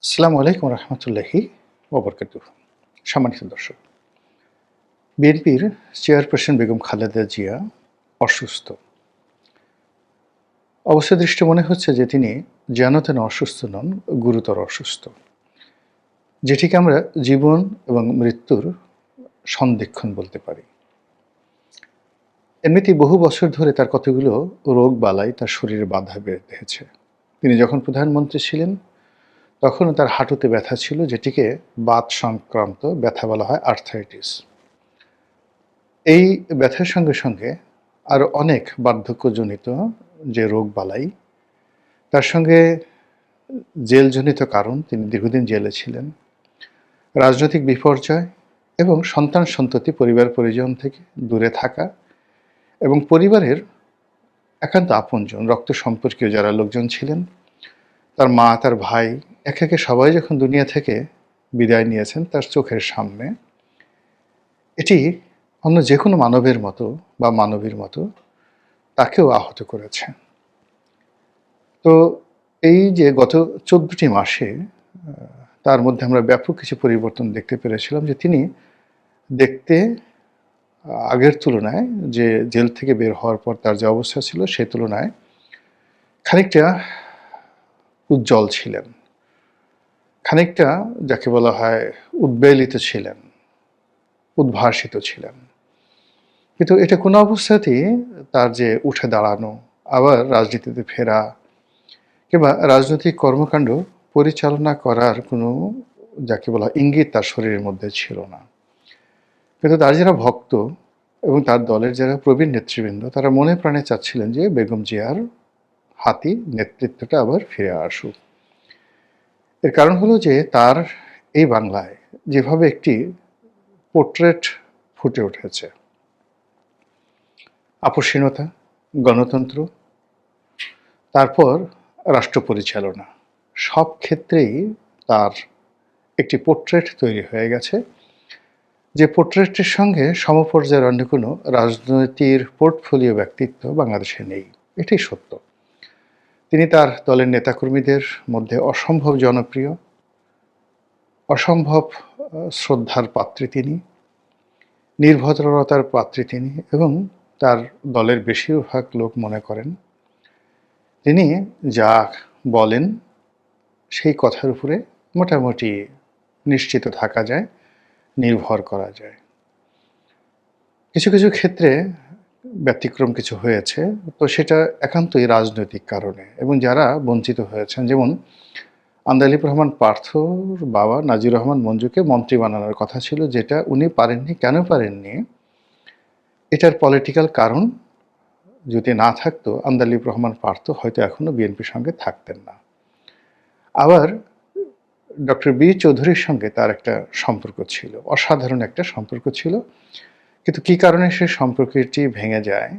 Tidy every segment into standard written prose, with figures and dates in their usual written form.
আসসালামু আলাইকুম রহমতুল্লাহি ওবরকাতুহ। সম্মানিত দর্শক, বিএনপির চেয়ারপারসন বেগম খালেদা জিয়া অসুস্থ। অবস্থা দৃষ্টে মনে হচ্ছে যে তিনি যেন তেন অসুস্থ নন, গুরুতর অসুস্থ, যেটিকে আমরা জীবন এবং মৃত্যুর সন্ধিক্ষণ বলতে পারি। এমনিতেই বহু বছর ধরে তার কতগুলো রোগ বালাই তার শরীরে বাধা বেঁধেছে। তিনি যখন প্রধানমন্ত্রী ছিলেন তখনও তার হাঁটুতে ব্যথা ছিল, যেটিকে বাত সংক্রান্ত ব্যথা বলা হয়, আর্থাইটিস। এই ব্যথার সঙ্গে সঙ্গে আরও অনেক বার্ধক্যজনিত যে রোগবালাই, তার সঙ্গে জেলজনিত কারণ, তিনি দীর্ঘদিন জেলে ছিলেন, রাজনৈতিক বিপর্যয় এবং সন্তান সন্ততি পরিবার পরিজন থেকে দূরে থাকা এবং পরিবারের একান্ত আপনজন রক্ত সম্পর্কীয় যারা লোকজন ছিলেন, তার মা, তার ভাই, একে একে সবাই যখন দুনিয়া থেকে বিদায় নিয়েছেন তার চোখের সামনে, এটি অন্য যে কোনো মানবের মতো বা মানবীর মতো তাকেও আহত করেছে। তো এই যে গত 14টি মাসে তার মধ্যে আমরা ব্যাপক কিছু পরিবর্তন দেখতে পেরেছিলাম, যে তিনি দেখতে আগের তুলনায়, যে জেল থেকে বের হওয়ার পর তার যে অবস্থা ছিল সে তুলনায় খানিকটা উজ্জ্বল ছিলেন, খানিকটা যাকে বলা হয় উদ্বেলিত ছিলেন, উদ্ভাসিত ছিলেন। কিন্তু এটা কোনো অবস্থাতেই তার যে উঠে দাঁড়ানো, আবার রাজনীতিতে ফেরা কিংবা রাজনৈতিক কর্মকাণ্ড পরিচালনা করার কোনো যাকে বলা ইঙ্গিত তার শরীরের মধ্যে ছিল না। কিন্তু তার যারা ভক্ত এবং তার দলের যারা প্রবীণ নেতৃবৃন্দ, তারা মনে প্রাণে চাচ্ছিলেন যে বেগম জিয়ার হাতি নেতৃত্বটা আবার ফিরে আসুক। এর কারণ হলো যে তার এই বাংলায় যেভাবে একটি পোর্ট্রেট ফুটে উঠেছে, আপসীনতা, গণতন্ত্র, তারপর রাষ্ট্র পরিচালনা, সব ক্ষেত্রেই তার একটি পোর্ট্রেট তৈরি হয়ে গেছে, যে পোর্ট্রেটের সঙ্গে সমপর্যায়ের অন্য কোনো রাজনীতির পোর্টফোলিও ব্যক্তিত্ব বাংলাদেশে নেই। এটাই সত্য। তিনি তার দলের নেতাকর্মীদের মধ্যে অসম্ভব জনপ্রিয়, অসম্ভব শ্রদ্ধার পাত্রী তিনি, নির্ভদ্রতার পাত্রী তিনি, এবং তার দলের বেশিরভাগ লোক মনে করেন তিনি যা বলেন সেই কথার উপরে মোটামুটি নিশ্চিত থাকা যায়, নির্ভর করা যায়। কিছু কিছু ক্ষেত্রে ব্যতিক্রম কিছু হয়েছে, তো সেটা একান্তই রাজনৈতিক কারণে, এবং যারা বঞ্চিত হয়েছেন, যেমন আন্দালিব রহমান পার্থর বাবা নাজির রহমান মঞ্জুকে মন্ত্রী বানানোর কথা ছিল, যেটা উনি পারেননি। কেন পারেননি? এটার পলিটিক্যাল কারণ যদি না থাকতো, আন্দালিব রহমান পার্থ হয়তো এখনো বিএনপির সঙ্গে থাকতেন না। আবার ডক্টর বি চৌধুরীর সঙ্গে তার একটা সম্পর্ক ছিল, অসাধারণ একটা সম্পর্ক ছিল, কিন্তু কী কারণে সেই সম্পর্কটি ভেঙে যায়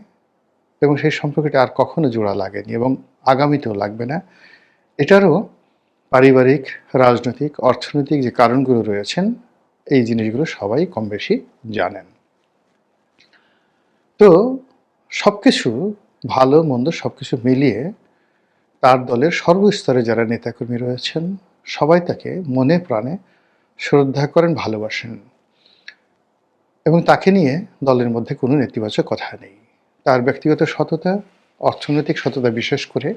এবং সেই সম্পর্কটি আর কখনো জোড়া লাগেনি এবং আগামীতেও লাগবে না, এটারও পারিবারিক, রাজনৈতিক, অর্থনৈতিক যে কারণগুলো রয়েছেন, এই জিনিসগুলো সবাই কম বেশি জানেন। তো সব কিছু ভালো মন্দ সব কিছু মিলিয়ে তার দলের সর্বস্তরে যারা নেতাকর্মী রয়েছেন সবাই তাকে মনে প্রাণে শ্রদ্ধা করেন, ভালোবাসেন, এবং তাকে নিয়ে দলের মধ্যে কোনো নেতিবাচক কথা নেই। তার ব্যক্তিগত সততা, অর্থনৈতিক সততা বিশেষ করে,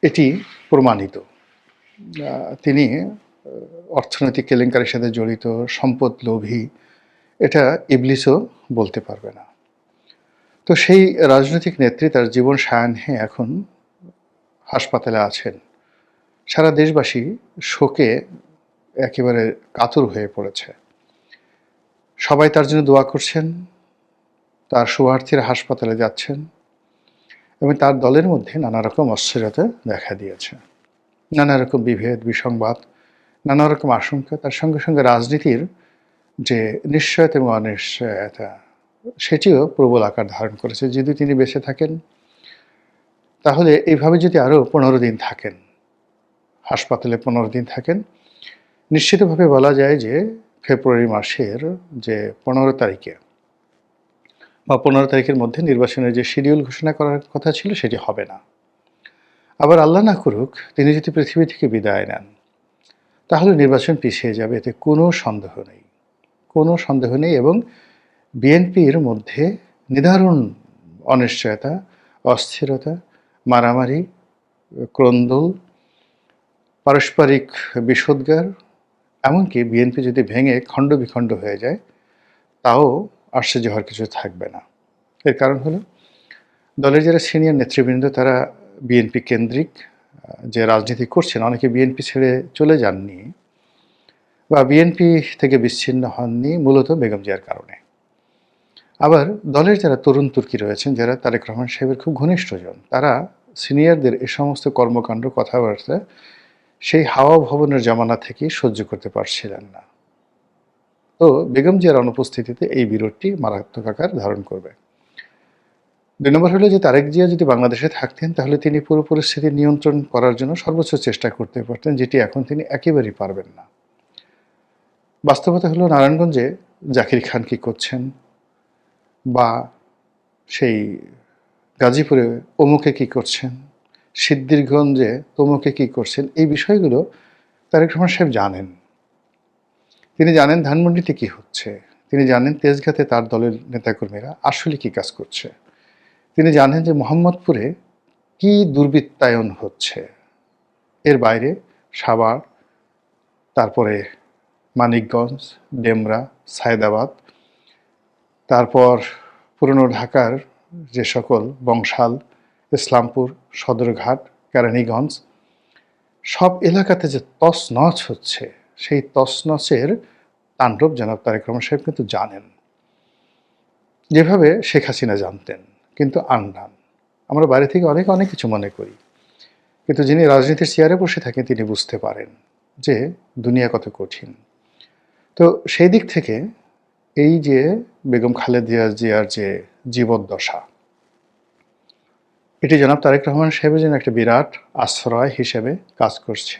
এটি প্রমাণিত। তিনি অর্থনৈতিক কেলেঙ্কারির সাথে জড়িত, সম্পদ লোভী, এটা ইবলিসও বলতে পারবে না। তো সেই রাজনৈতিক নেত্রী তার জীবন সায়াহ্নে এখন হাসপাতালে আছেন। সারা দেশবাসী শোকে একেবারে কাতর হয়ে পড়েছে। সবাই তার জন্য দোয়া করছেন, তার শুভার্থীরা হাসপাতালে যাচ্ছেন, এবং তার দলের মধ্যে নানা রকম অস্থিরতা দেখা দিয়েছে, নানা রকম বিভেদ, বিসংবাদ, নানা রকম আশঙ্কা, তার সঙ্গে সঙ্গে রাজনীতির যে নিশ্চয়তা এবং অনিশ্চয়তা, সেটিও প্রবল আকার ধারণ করেছে। যদি তিনি বেঁচে থাকেন, তাহলে এইভাবে যদি আরও 15 দিন থাকেন, হাসপাতালে 15 দিন থাকেন, নিশ্চিতভাবে বলা যায় যে ফেব্রুয়ারি মাসের যে 15 তারিখে বা 15 তারিখের মধ্যে নির্বাচনের যে শিডিউল ঘোষণা করার কথা ছিল সেটি হবে না। আবার আল্লাহ না করুক তিনি যদি পৃথিবী থেকে বিদায় নেন, তাহলে নির্বাচন পিছিয়ে যাবে, এতে কোনো সন্দেহ নেই, কোনো সন্দেহ নেই। এবং বিএনপির মধ্যে নিদারুণ অনিশ্চয়তা, অস্থিরতা, মারামারি, ক্রন্দল, পারস্পরিক বিষোদ্গার, এমনকি বিএনপি যদি ভেঙে খণ্ড বিখণ্ড হয়ে যায় তাও আশ্চর্য হওয়ার কিছু থাকবে না। এর কারণ হলো দলের যারা সিনিয়র নেতৃবৃন্দ তারা বিএনপি কেন্দ্রিক যে রাজনীতি করছেন, অনেকে বিএনপি ছেড়ে চলে যাননি বা বিএনপি থেকে বিচ্ছিন্ন হননি মূলত বেগম জিয়ার কারণে। আবার দলের যারা তরুণ তুর্কি রয়েছেন, যারা তারেক রহমান সাহেবের খুব ঘনিষ্ঠজন, তারা সিনিয়রদের এ সমস্ত কর্মকাণ্ড, কথাবার্তা সেই হাওয়া ভবনের জামানা থেকেই সহ্য করতে পারছিলেন না। তো বেগম জিয়ার অনুপস্থিতিতে এই বিরোধটি মারাত্মক আকার ধারণ করবে। ২ নম্বর হলো যে তারেক জিয়া যদি বাংলাদেশে থাকতেন তাহলে তিনি পুরো পরিস্থিতি নিয়ন্ত্রণ করার জন্য সর্বোচ্চ চেষ্টা করতে পারতেন, যেটি এখন তিনি একেবারেই পারবেন না। বাস্তবতা হলো নারায়ণগঞ্জে জাকির খান কী করছেন, বা সেই গাজীপুরে অমুকে কী করছেন, সিদ্ধিরগঞ্জে তমুকে কী করছেন, এই বিষয়গুলো তারেক রহমান সাহেব জানেন। তিনি জানেন ধানমন্ডিতে কী হচ্ছে, তিনি জানেন তেজগাঁতে তার দলের নেতাকর্মীরা আসলে কী কাজ করছে, তিনি জানেন যে মোহাম্মদপুরে কী দুর্বৃত্তায়ন হচ্ছে। এর বাইরে সাভার, তারপরে মানিকগঞ্জ, ডেমরা, সায়েদাবাদ, তারপর পুরনো ঢাকার যে সকল বংশাল, ইসলামপুর, সদরঘাট, কেরানীগঞ্জ, সব এলাকাতে যে তছনছ হচ্ছে, সেই তছনছের তাণ্ডব জনাব তারেক রহমান সাহেব কিন্তু জানেন, যেভাবে শেখ হাসিনা জানতেন, কিন্তু আনডান। আমরা বাইরে থেকে অনেক কিছু মনে করি, কিন্তু যিনি রাজনীতির চেয়ারে বসে থাকেন তিনি বুঝতে পারেন যে দুনিয়া কত কঠিন। তো সেই দিক থেকে এই যে বেগম খালেদা জিয়ার যে জীবদ্দশা, এটি জনাব তারেক রহমান সাহেবের জন্য একটা বিরাট আশ্রয় হিসেবে কাজ করছে,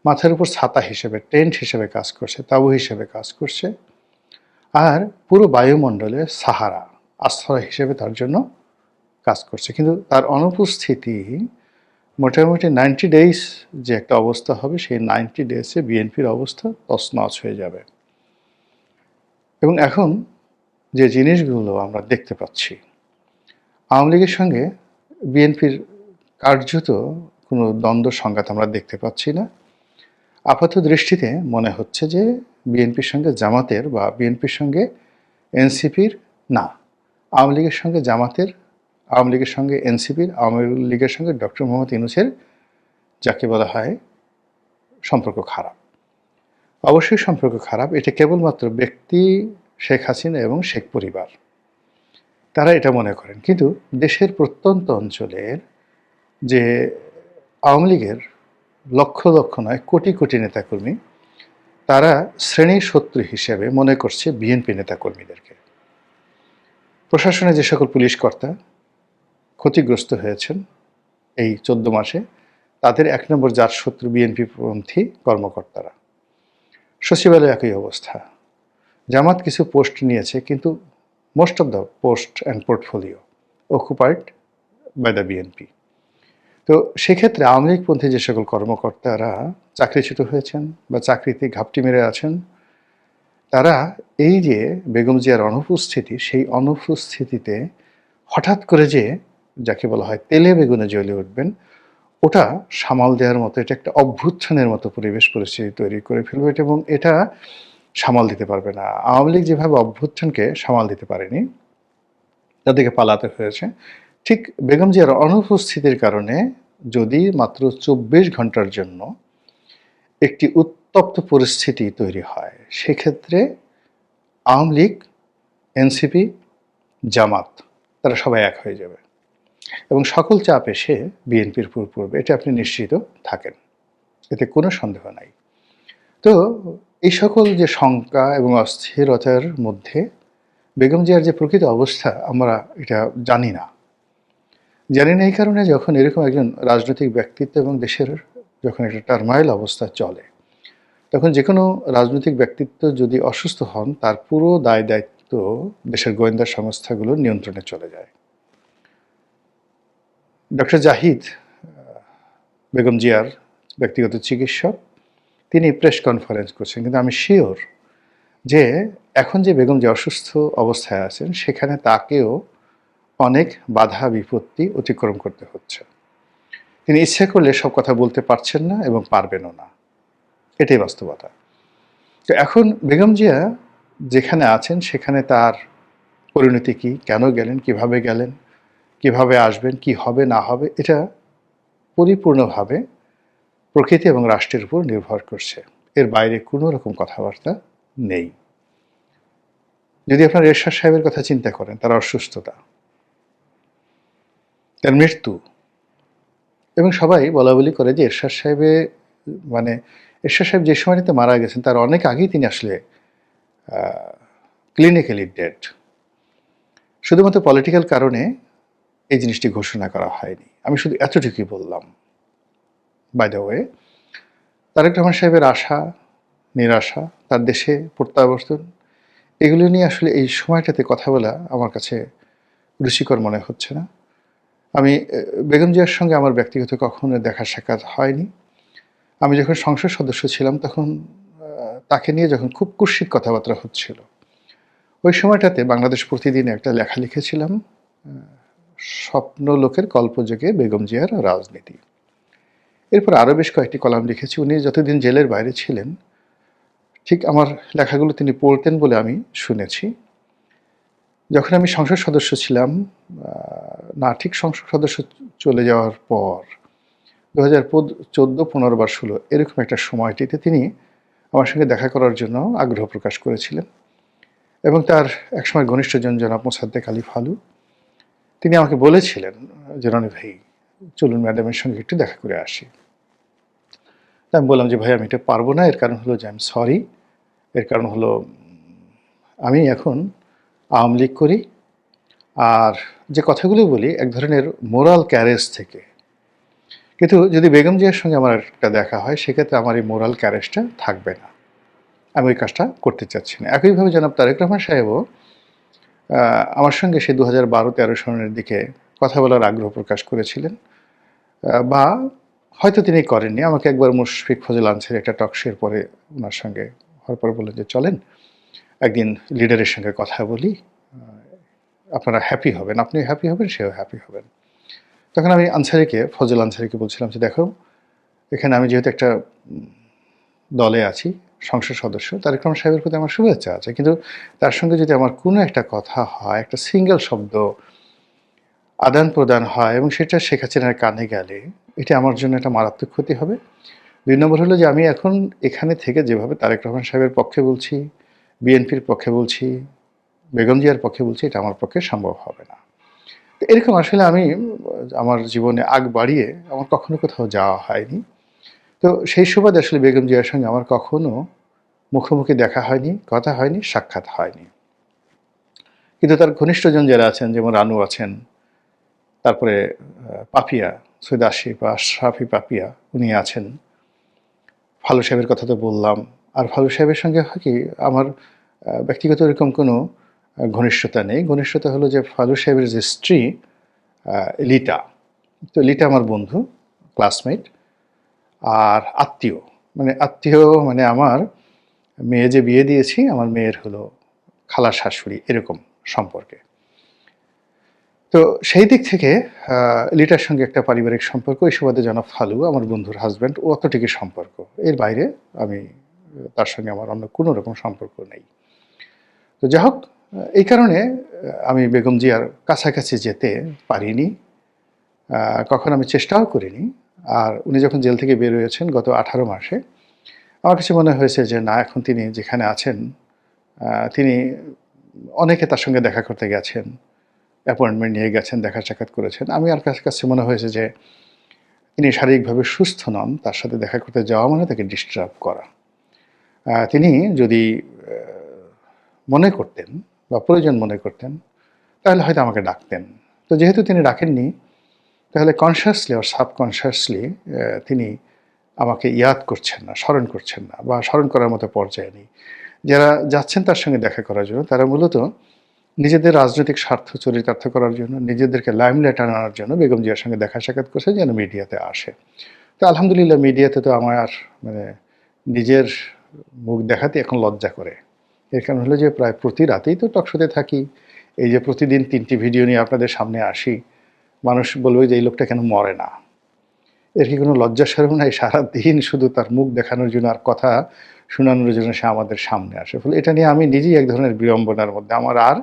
মাথার উপর ছাতা হিসেবে, টেন্ট হিসেবে কাজ করছে, তাঁবু হিসেবে কাজ করছে, আর পুরো বায়ুমণ্ডলে সাহারা আশ্রয় হিসেবে তার জন্য কাজ করছে। কিন্তু তার অনুপস্থিতি মোটামুটি 90 ডেজ যে একটা অবস্থা হবে, সেই 90 ডেজে বিএনপির অবস্থা তছনছ হয়ে যাবে। এবং এখন যে জিনিসগুলো আমরা দেখতে পাচ্ছি, আওয়ামী লীগের সঙ্গে বিএনপির কার্যত কোনো দ্বন্দ্ব সংঘাত আমরা দেখতে পাচ্ছি না। আপাত দৃষ্টিতে মনে হচ্ছে যে বিএনপির সঙ্গে জামাতের বা বিএনপির সঙ্গে এনসিপির না, আওয়ামী লীগের সঙ্গে জামাতের, আওয়ামী লীগের সঙ্গে এনসিপির, আওয়ামী লীগের সঙ্গে ডক্টর মোহাম্মদ ইউনূসের যাকে বলা হয় সম্পর্ক খারাপ। অবশ্যই সম্পর্ক খারাপ, এটা কেবলমাত্র ব্যক্তি শেখ হাসিনা এবং শেখ পরিবার, তারা এটা মনে করেন। কিন্তু দেশের প্রত্যন্ত অঞ্চলের যে আওয়ামী লীগের লক্ষ লক্ষ নয় কোটি কোটি নেতাকর্মী, তারা শ্রেণী শত্রু হিসেবে মনে করছে বিএনপি নেতাকর্মীদেরকে। প্রশাসনে যে সকল পুলিশ কর্তা ক্ষতিগ্রস্ত হয়েছেন এই 14 মাসে, তাদের 1 নম্বর জাত শত্রু বিএনপিপন্থী কর্মকর্তারা। সচিবালয়ে একই অবস্থা। জামাত কিছু পোস্ট নিয়েছে, কিন্তু most of the post and portfolio occupied by the BNP. তো সেক্ষেত্রে আওয়ামী লীগপন্থী যে সকল কর্মকর্তারা চাকরিচ্যুত হয়েছেন বা চাকরিতে ঘাপটি মেরে আছেন, তারা এই যে বেগম জিয়ার অনুপস্থিতি, সেই অনুপস্থিতিতে হঠাৎ করে যে যাকে বলা হয় তেলে বেগুনে জ্বলে উঠবেন, ওটা সামাল দেওয়ার মতো, এটা একটা অভ্যুত্থানের মতো পরিবেশ পরিস্থিতি তৈরি করে ফেলবে এবং এটা সামাল দিতে পারবে না। আওয়ামী লীগ যেভাবে অভ্যুত্থানকে সামাল দিতে পারেনি, তাদেরকে পালাতে হয়েছে, ঠিক বেগম জিয়ার অনুপস্থিতির কারণে যদি মাত্র 24 ঘন্টার জন্য একটি উত্তপ্ত পরিস্থিতি তৈরি হয়, সেক্ষেত্রে আওয়ামী লীগ, এনসিপি, জামাত তারা সবাই এক হয়ে যাবে এবং সকল চাপ এসে বিএনপির উপর পড়বে, এটা আপনি নিশ্চিত থাকেন, এতে কোনো সন্দেহ নাই। তো এই সকল যে শঙ্কা এবং অস্থিরতার মধ্যে বেগম জিয়ার যে প্রকৃত অবস্থা আমরা এটা জানি না। এই কারণে যখন এরকম একজন রাজনৈতিক ব্যক্তিত্ব এবং দেশের যখন একটা টার্মাইল অবস্থা চলে, তখন যে কোনো রাজনৈতিক ব্যক্তিত্ব যদি অসুস্থ হন, তার পুরো দায় দায়িত্ব দেশের গোয়েন্দা সংস্থাগুলোর নিয়ন্ত্রণে চলে যায়। ডক্টর জাহিদ বেগম জিয়ার ব্যক্তিগত চিকিৎসক, তিনি প্রেস কনফারেন্স করছেন, কিন্তু আমি শিওর যে এখন যে বেগম যে অসুস্থ অবস্থায় আছেন সেখানে তাকেও অনেক বাধা বিপত্তি অতিক্রম করতে হচ্ছে। তিনি ইচ্ছা করলে সব কথা বলতে পারছেন না এবং পারবেনও না, এটাই বাস্তবতা। তো এখন বেগম জিয়া যেখানে আছেন সেখানে তার পরিণতি কী, কেন গেলেন, কিভাবে গেলেন, কিভাবে আসবেন, কি হবে না হবে, এটা পরিপূর্ণভাবে প্রকৃতি এবং রাষ্ট্রের উপর নির্ভর করছে। এর বাইরে কোনো রকম কথাবার্তা নেই। যদি আপনার এরশাদ সাহেবের কথা চিন্তা করেন, তার অসুস্থতা, তার মৃত্যু, এবং সবাই বলা বলি করে যে এরশাদ সাহেব যে সময়টাতে মারা গেছেন তার অনেক আগেই তিনি আসলে ক্লিনিক্যালি ডেড। শুধুমাত্র পলিটিক্যাল কারণে এই জিনিসটি ঘোষণা করা হয়নি। আমি শুধু এতটুকুই বললাম। By the way, Tarique Rahman সাহেবের আশা, নিরাশা, তার দেশে প্রত্যাবর্তন, এগুলো নিয়ে আসলে এই সময়টাতে কথা বলা আমার কাছে রুচিকর মনে হচ্ছে না। আমি বেগম জিয়ার সঙ্গে আমার ব্যক্তিগত কখনো দেখা সাক্ষাৎ হয়নি। আমি যখন সংসদ সদস্য ছিলাম তখন তাকে নিয়ে যখন খুব কুৎসিত কথাবার্তা হচ্ছিল, ওই সময়টাতে বাংলাদেশ প্রতিদিনে একটা লেখা লিখেছিলাম, স্বপ্ন লোকের কল্পযোগে বেগম জিয়ার রাজনীতি। এরপর আরও বেশ কয়েকটি কলাম লিখেছি। উনি যতদিন জেলের বাইরে ছিলেন ঠিক আমার লেখাগুলো তিনি পড়তেন বলে আমি শুনেছি। যখন আমি সংসদ সদস্য ছিলাম, না ঠিক সংসদ সদস্য চলে যাওয়ার পর 2014-15 বা 16 এরকম একটা সময়টিতে তিনি আমার সঙ্গে দেখা করার জন্য আগ্রহ প্রকাশ করেছিলেন, এবং তার একসময় ঘনিষ্ঠজন জনাব মোসাদ্দেক আলী ফালু, তিনি আমাকে বলেছিলেন যে রনি ভাই চলুন ম্যাডামের সঙ্গে একটু দেখা করে আসি। তা আমি বললাম যে ভাই আমি এটা পারবো না, এর কারণ হলো যে আমি সরি, এর কারণ হলো আমি এখন আওয়ামী লীগ করি, আর যে কথাগুলো বলি এক ধরনের মোরাল ক্যারেজ থেকে। কিন্তু যদি বেগম জিয়ার সঙ্গে আমার একটা দেখা হয় সেক্ষেত্রে আমার এই মোরাল ক্যারেজটা থাকবে না, আমি ওই কাজটা করতে চাচ্ছি না। একইভাবে জনাব তারেক রহমান সাহেবও আমার সঙ্গে সে 2012-13 সনের দিকে কথা বলার আগ্রহ প্রকাশ করেছিলেন, বা হয়তো তিনি করেননি। আমাকে একবার মুশফিক ফজল আনসারী একটা টকশোর পরে ওনার সঙ্গে হওয়ার পরে বললেন যে চলেন একদিন লিডারের সঙ্গে কথা বলি, আপনারা হ্যাপি হবেন, আপনিও হ্যাপি হবেন, সেও হ্যাপি হবেন। তখন আমি ফজল আনসারীকে বলছিলাম যে দেখো, এখানে আমি যেহেতু একটা দলে আছি, সংসদ সদস্য, তারেক রহমান সাহেবের প্রতি আমার শুভেচ্ছা আছে, কিন্তু তার সঙ্গে যদি আমার কোনো একটা কথা হয়, একটা সিঙ্গেল শব্দ আদান প্রদান হয় এবং সেটা শেখ হাসিনার কানে গেলে এটা আমার জন্য একটা মারাত্মক ক্ষতি হবে। 2 নম্বর হলো যে আমি এখন এখানে থেকে যেভাবে তারেক রহমান সাহেবের পক্ষে বলছি, বিএনপির পক্ষে বলছি, বেগম জিয়ার পক্ষে বলছি, এটা আমার পক্ষে সম্ভব হবে না। তো এরকম আসলে আমি আমার জীবনে আগ বাড়িয়ে আমার কখনো কোথাও যাওয়া হয়নি। তো সেই সুবাদে আসলে বেগম জিয়ার সঙ্গে আমার কখনো মুখোমুখি দেখা হয়নি, কথা হয়নি, সাক্ষাৎ হয়নি। কিন্তু তার ঘনিষ্ঠজন যারা আছেন, যেমন রানু আছেন, তারপরে পাপিয়া, সৈয়দ আশিফ বা আশরাফি পাপিয়া উনি আছেন, ফালু সাহেবের কথা তো বললাম। আর ফালু সাহেবের সঙ্গে হয় কি, আমার ব্যক্তিগত এরকম কোনো ঘনিষ্ঠতা নেই। ঘনিষ্ঠতা হলো যে ফালু সাহেবের যে স্ত্রী লিটা, তো লিটা আমার বন্ধু, ক্লাসমেট, আর আত্মীয় মানে আমার মেয়ে যে বিয়ে দিয়েছি, আমার মেয়ের হলো খালার শাশুড়ি, এরকম সম্পর্কে। তো সেই দিক থেকে লিটার সঙ্গে একটা পারিবারিক সম্পর্ক, এই সুবাদে জনাব ফালু আমার বন্ধুর হাজব্যান্ড, ও অতটুকু সম্পর্ক। এর বাইরে আমি তার সঙ্গে আমার অন্য কোনো রকম সম্পর্ক নেই। তো যাই হোক, এই কারণে আমি বেগম জিয়ার কাছাকাছি যেতে পারিনি, কখন আমি চেষ্টাও করিনি। আর উনি যখন জেল থেকে বের হয়েছেন গত 18 মাসে, আমার কাছে মনে হয়েছে যে না, এখন তিনি যেখানে আছেন, তিনি অনেকে তার সঙ্গে দেখা করতে গেছেন, অ্যাপয়েন্টমেন্ট নিয়ে গেছেন, দেখা সাক্ষাৎ করেছেন। আমি আর কাছে মনে হয়েছে যে তিনি শারীরিকভাবে সুস্থ নন, তার সাথে দেখা করতে যাওয়া মানে তাকে ডিস্টার্ব করা। তিনি যদি মনে করতেন বা প্রয়োজন মনে করতেন তাহলে হয়তো আমাকে ডাকতেন। তো যেহেতু তিনি ডাকেননি, তাহলে কনসিয়াসলি আর সাবকনসিয়াসলি তিনি আমাকে ইয়াদ করছেন না, স্মরণ করছেন না, বা স্মরণ করার মতো পর্যায়ে নেই। যারা যাচ্ছেন তার সঙ্গে দেখা করার জন্য, তারা মূলত নিজেদের রাজনৈতিক স্বার্থ চরিতার্থ করার জন্য, নিজেদেরকে লাইমলাইট আনার জন্য বেগম জিয়ার সঙ্গে দেখা সাক্ষাৎ করছে যেন মিডিয়াতে আসে। তো আলহামদুলিল্লাহ মিডিয়াতে তো আমার মানে নিজের মুখ দেখাতে এখন লজ্জা করে। এর কারণ হলো যে প্রায় প্রতি রাতেই তো টকশোতে থাকি। এই যে প্রতিদিন ৩টি ভিডিও নিয়ে আপনাদের সামনে আসি, মানুষ বলবে যে এই লোকটা কেন মরে না? এর কি কোনো লজ্জা শরম নাই? সারাদিন শুধু তার মুখ দেখানোর জন্য আর কথা শোনানোর জন্য সে আমাদের সামনে আসে। ফলে এটা নিয়ে আমি নিজেই এক ধরনের বিড়ম্বনার মধ্যে। আমার আর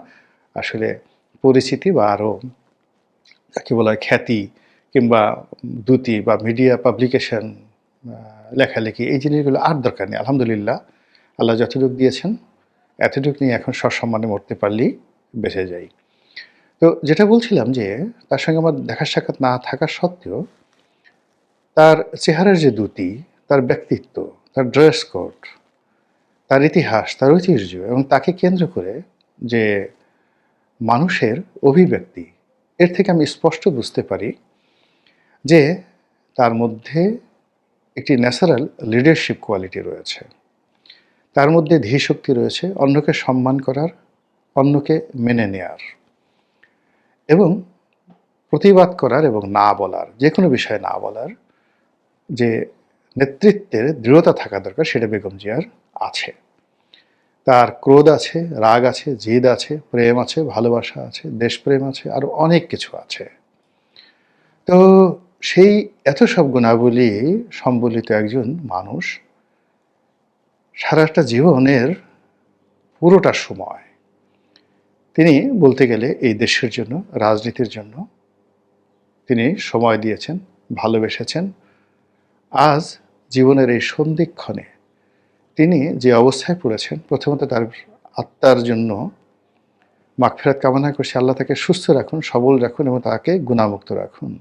আসলে পরিচিতি বা আরও যাকে বলা হয় খ্যাতি কিংবা দ্যুতি বা মিডিয়া পাবলিকেশন, লেখালেখি এই জিনিসগুলো আর দরকার নেই। আলহামদুলিল্লাহ আল্লাহ যতটুকু দিয়েছেন এতটুকু নিয়ে এখন সসম্মানে মরতে পারলেই বেঁচে যাই। তো যেটা বলছিলাম যে তার সঙ্গে আমার দেখা সাক্ষাৎ না থাকা সত্ত্বেও তার চেহারার যে দ্যুতি, তার ব্যক্তিত্ব, তার ড্রেস কোড, তার ইতিহাস, তার ঐতিহ্য এবং তাকে কেন্দ্র করে যে মানুষের অভিব্যক্তি, এর থেকে আমি স্পষ্ট বুঝতে পারি যে তার মধ্যে একটি ন্যাচারাল লিডারশিপ কোয়ালিটি রয়েছে। তার মধ্যে ধীশক্তি রয়েছে অন্যকে সম্মান করার, অন্যকে মেনে নেয়ার এবং প্রতিবাদ করার এবং না বলার, যে কোনো বিষয়ে না বলার যে নেতৃত্বের দৃঢ়তা থাকা দরকার সেটা বেগম জিয়ার আছে। তার ক্রোধ আছে, রাগ আছে, জিদ আছে, প্রেম আছে, ভালোবাসা আছে, দেশপ্রেম আছে, আরও অনেক কিছু আছে। তো সেই এত সব গুণাবলী সম্বলিত একজন মানুষ সারাটা জীবনের পুরোটা সময় তিনি বলতে গেলে এই দেশের জন্য, রাজনীতির জন্য তিনি সময় দিয়েছেন, ভালোবেসেছেন। আজ জীবনের এই সন্ধিক্ষণে তিনি যে অবস্থায় পড়েছেন, প্রথমত তার আত্মার জন্য মাগফিরাত কামনা করছি, আল্লাহ তাকে সুস্থ রাখুন, সবল রাখুন এবং তাকে গুণামুক্ত রাখুন।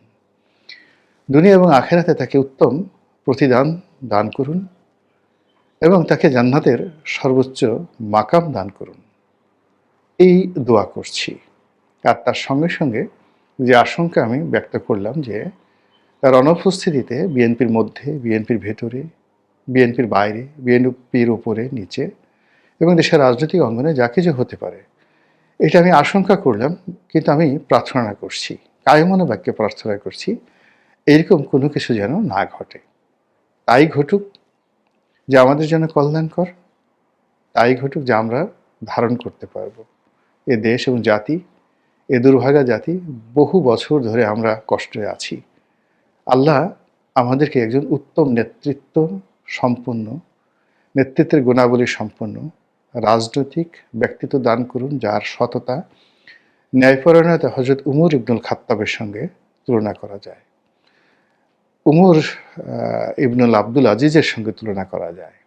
দুনিয়া এবং আখেরাতে তাকে উত্তম প্রতিদান দান করুন এবং তাকে জান্নাতের সর্বোচ্চ মাকাম দান করুন, এই দোয়া করছি। আর তার সঙ্গে সঙ্গে যে আশঙ্কা আমি ব্যক্ত করলাম যে তার অনুপস্থিতিতে বিএনপির মধ্যে, বিএনপির ভেতরে, বিএনপির বাইরে, বিএনপির উপরে নিচে এবং দেশের রাজনৈতিক অঙ্গনে যা কিছু হতে পারে, এটা আমি আশঙ্কা করলাম, কিন্তু আমি প্রার্থনা করছি, কায়মনো বাক্যে প্রার্থনা করছি এরকম কোনো কিছু যেন না ঘটে। তাই ঘটুক যা আমাদের জন্য কল্যাণকর, তাই ঘটুক যা আমরা ধারণ করতে পারবো। এ দেশ এবং জাতি, এ দুর্ভাগা জাতি, বহু বছর ধরে আমরা কষ্টে আছি। আল্লাহ আমাদেরকে একজন উত্তম নেতৃত্ব সম্পন্ন, নেতৃত্বের গুণাবলী সম্পন্ন রাজনৈতিক ব্যক্তিত্ব দান করুন, যার সততা, ন্যায়পরায়ণতা হযরত উমর ইবনুল খাত্তাবের সঙ্গে তুলনা করা যায়, উমর ইবনুল আব্দুল আজিজের সঙ্গে তুলনা করা যায়।